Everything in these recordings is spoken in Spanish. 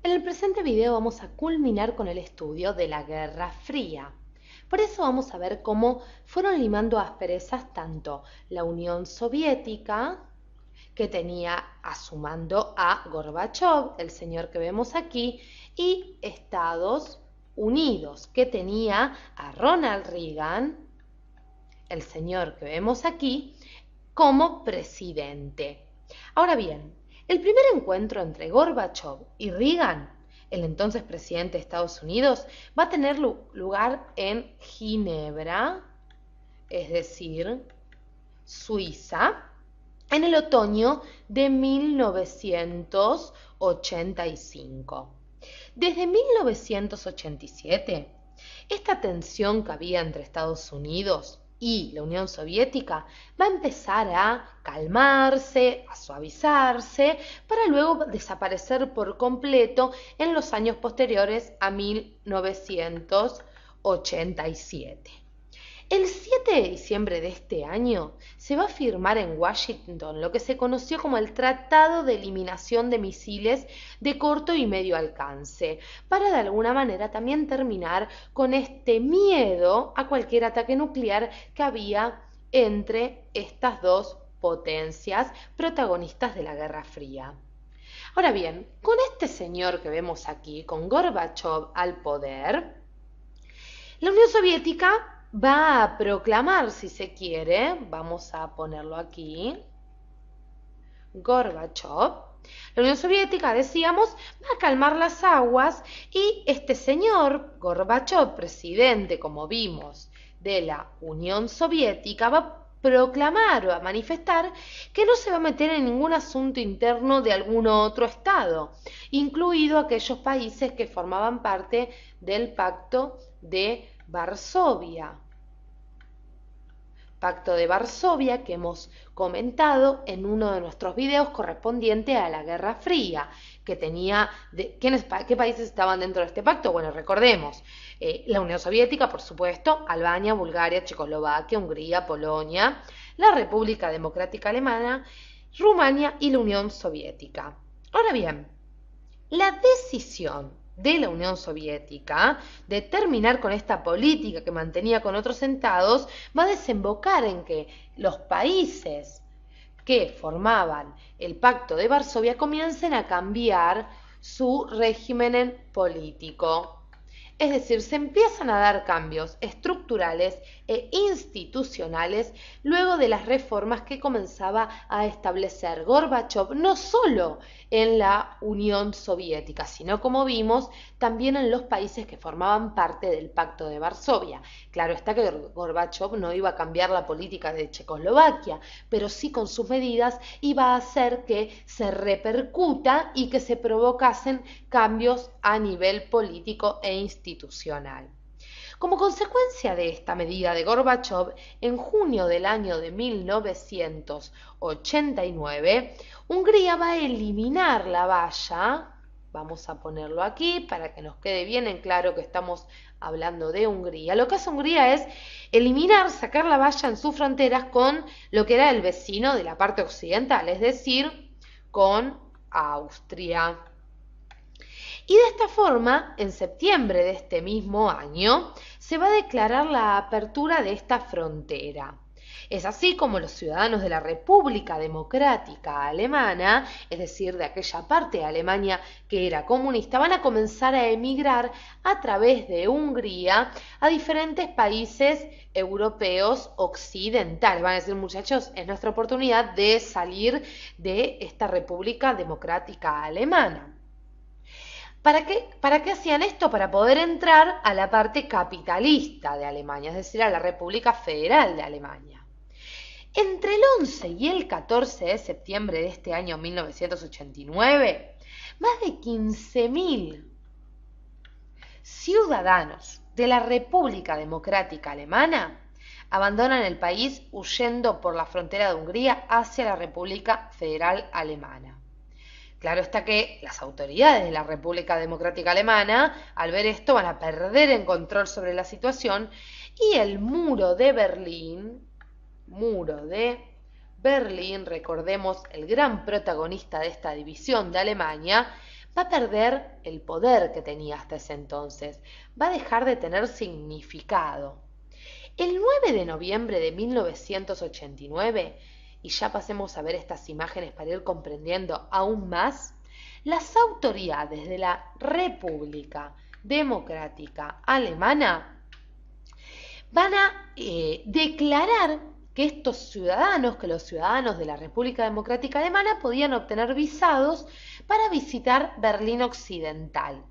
En el presente video vamos a culminar con el estudio de la Guerra Fría. Por eso vamos a ver cómo fueron limando asperezas tanto la Unión Soviética, que tenía a su mando a Gorbachov, el señor que vemos aquí, y Estados Unidos, que tenía a Ronald Reagan, el señor que vemos aquí, como presidente. Ahora bien, el primer encuentro entre Gorbachov y Reagan, el entonces presidente de Estados Unidos, va a tener lugar en Ginebra, es decir, Suiza, en el otoño de 1985. Desde 1987, esta tensión que había entre Estados Unidos y la Unión Soviética va a empezar a calmarse, a suavizarse, para luego desaparecer por completo en los años posteriores a 1987. El 7 de diciembre de este año se va a firmar en Washington lo que se conoció como el Tratado de Eliminación de Misiles de Corto y Medio Alcance, para de alguna manera también terminar con este miedo a cualquier ataque nuclear que había entre estas dos potencias protagonistas de la Guerra Fría. Ahora bien, con este señor que vemos aquí, con Gorbachov al poder, la Unión Soviética va a proclamar, si se quiere, vamos a ponerlo aquí, Gorbachov. La Unión Soviética, decíamos, va a calmar las aguas y este señor, Gorbachov, presidente, como vimos, de la Unión Soviética, va a proclamar o a manifestar que no se va a meter en ningún asunto interno de algún otro estado, incluido aquellos países que formaban parte del Pacto de Varsovia. Pacto de Varsovia que hemos comentado en uno de nuestros videos correspondiente a la Guerra Fría, que tenía, ¿qué países estaban dentro de este pacto? Bueno, recordemos, la Unión Soviética, por supuesto, Albania, Bulgaria, Checoslovaquia, Hungría, Polonia, la República Democrática Alemana, Rumania y la Unión Soviética. Ahora bien, la decisión de la Unión Soviética de terminar con esta política que mantenía con otros estados va a desembocar en que los países que formaban el Pacto de Varsovia comiencen a cambiar su régimen político. Es decir, se empiezan a dar cambios estructurales e institucionales luego de las reformas que comenzaba a establecer Gorbachov, no solo en la Unión Soviética, sino, como vimos, también en los países que formaban parte del Pacto de Varsovia. Claro está que Gorbachov no iba a cambiar la política de Checoslovaquia, pero sí con sus medidas iba a hacer que se repercuta y que se provocasen cambios a nivel político e institucional. Como consecuencia de esta medida de Gorbachov, en junio del año de 1989, Hungría va a eliminar la valla, vamos a ponerlo aquí para que nos quede bien en claro que estamos hablando de Hungría. Lo que hace Hungría es eliminar, sacar la valla en sus fronteras con lo que era el vecino de la parte occidental, es decir, con Austria. Y de esta forma, en septiembre de este mismo año, se va a declarar la apertura de esta frontera. Es así como los ciudadanos de la República Democrática Alemana, es decir, de aquella parte de Alemania que era comunista, van a comenzar a emigrar a través de Hungría a diferentes países europeos occidentales. Van a decir, muchachos, es nuestra oportunidad de salir de esta República Democrática Alemana. ¿Para qué hacían esto? Para poder entrar a la parte capitalista de Alemania, es decir, a la República Federal de Alemania. Entre el 11 y el 14 de septiembre de este año 1989, más de 15.000 ciudadanos de la República Democrática Alemana abandonan el país huyendo por la frontera de Hungría hacia la República Federal Alemana. Claro está que las autoridades de la República Democrática Alemana, al ver esto, van a perder el control sobre la situación y el muro de Berlín, recordemos, el gran protagonista de esta división de Alemania, va a perder el poder que tenía hasta ese entonces, va a dejar de tener significado. El 9 de noviembre de 1989, y ya pasemos a ver estas imágenes para ir comprendiendo aún más, las autoridades de la República Democrática Alemana van a declarar que los ciudadanos de la República Democrática Alemana podían obtener visados para visitar Berlín Occidental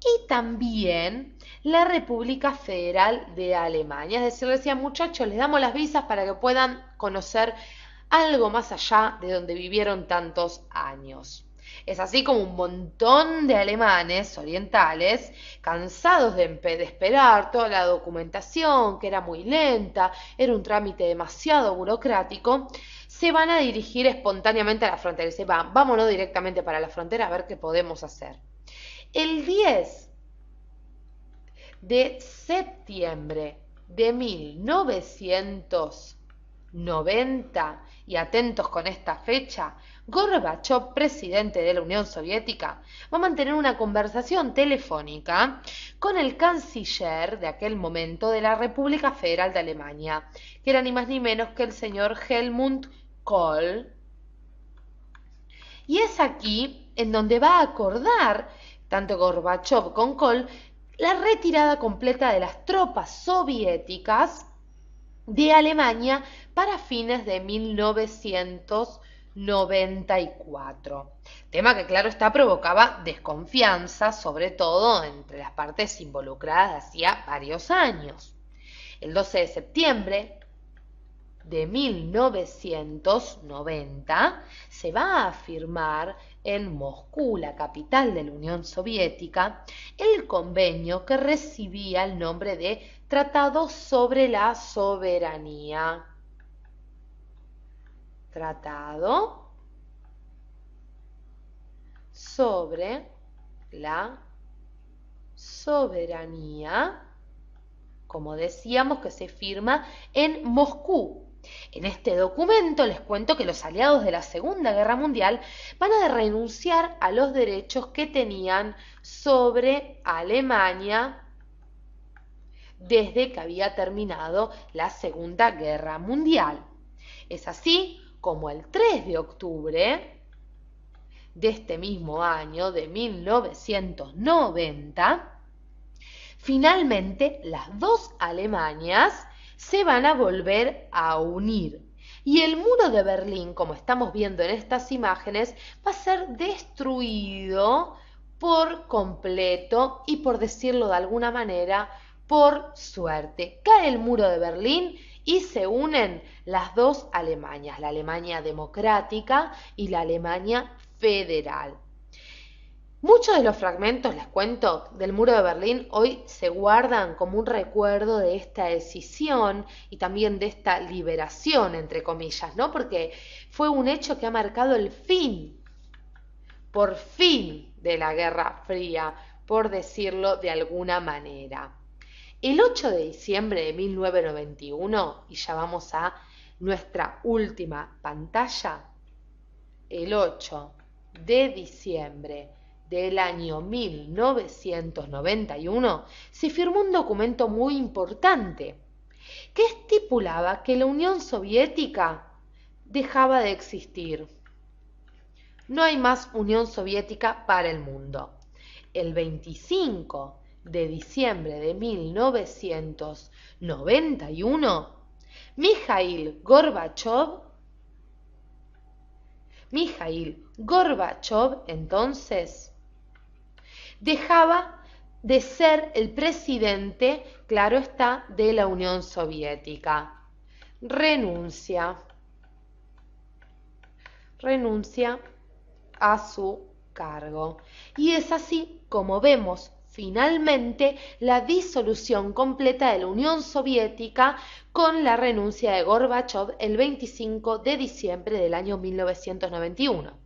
y también la República Federal de Alemania. Es decir, decían, muchachos, les damos las visas para que puedan conocer algo más allá de donde vivieron tantos años. Es así como un montón de alemanes orientales, cansados de esperar toda la documentación, que era muy lenta, era un trámite demasiado burocrático, se van a dirigir espontáneamente a la frontera. Y dicen, vámonos directamente para la frontera a ver qué podemos hacer. El 10 de septiembre de 1990, y atentos con esta fecha, Gorbachov, presidente de la Unión Soviética, va a mantener una conversación telefónica con el canciller de aquel momento de la República Federal de Alemania, que era ni más ni menos que el señor Helmut Kohl. Y es aquí en donde va a acordar, tanto Gorbachov con Kohl, la retirada completa de las tropas soviéticas de Alemania para fines de 1994. Tema que, claro está, provocaba desconfianza, sobre todo entre las partes involucradas de hacía varios años. El 12 de septiembre de 1990 se va a firmar en Moscú, la capital de la Unión Soviética, el convenio que recibía el nombre de Tratado sobre la Soberanía. Tratado sobre la soberanía, como decíamos, que se firma en Moscú. En este documento les cuento que los aliados de la Segunda Guerra Mundial van a renunciar a los derechos que tenían sobre Alemania desde que había terminado la Segunda Guerra Mundial. Es así como el 3 de octubre de este mismo año, de 1990, finalmente las dos Alemanias se van a volver a unir. Y el muro de Berlín, como estamos viendo en estas imágenes, va a ser destruido por completo y, por decirlo de alguna manera, por suerte. Cae el muro de Berlín y se unen las dos Alemanias, la Alemania democrática y la Alemania federal. Muchos de los fragmentos, les cuento, del muro de Berlín hoy se guardan como un recuerdo de esta decisión y también de esta liberación, entre comillas, ¿no? Porque fue un hecho que ha marcado el fin, por fin, de la Guerra Fría, por decirlo de alguna manera. El 8 de diciembre de 1991, y ya vamos a nuestra última pantalla, el 8 de diciembre del año 1991, se firmó un documento muy importante que estipulaba que la Unión Soviética dejaba de existir. No hay más Unión Soviética para el mundo. El 25 de diciembre de 1991, Mikhail Gorbachov entonces dejaba de ser el presidente, claro está, de la Unión Soviética. Renuncia a su cargo. Y es así como vemos finalmente la disolución completa de la Unión Soviética con la renuncia de Gorbachov el 25 de diciembre del año 1991.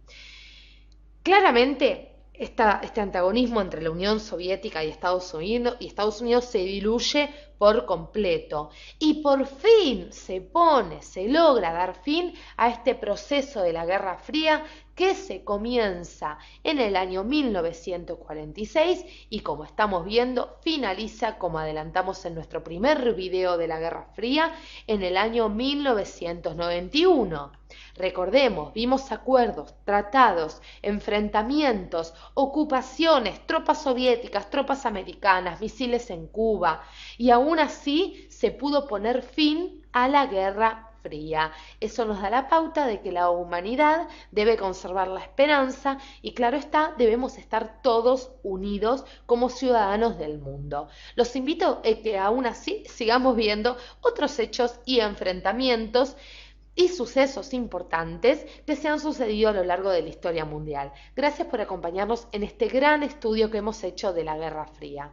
Claramente, este antagonismo entre la Unión Soviética y Estados Unidos se diluye por completo. Y por fin se logra dar fin a este proceso de la Guerra Fría que se comienza en el año 1946 y como estamos viendo finaliza, como adelantamos en nuestro primer video de la Guerra Fría, en el año 1991. Recordemos, vimos acuerdos, tratados, enfrentamientos, ocupaciones, tropas soviéticas, tropas americanas, misiles en Cuba, y aún así se pudo poner fin a la Guerra Fría. Eso nos da la pauta de que la humanidad debe conservar la esperanza y claro está, debemos estar todos unidos como ciudadanos del mundo. Los invito a que aún así sigamos viendo otros hechos y enfrentamientos y sucesos importantes que se han sucedido a lo largo de la historia mundial. Gracias por acompañarnos en este gran estudio que hemos hecho de la Guerra Fría.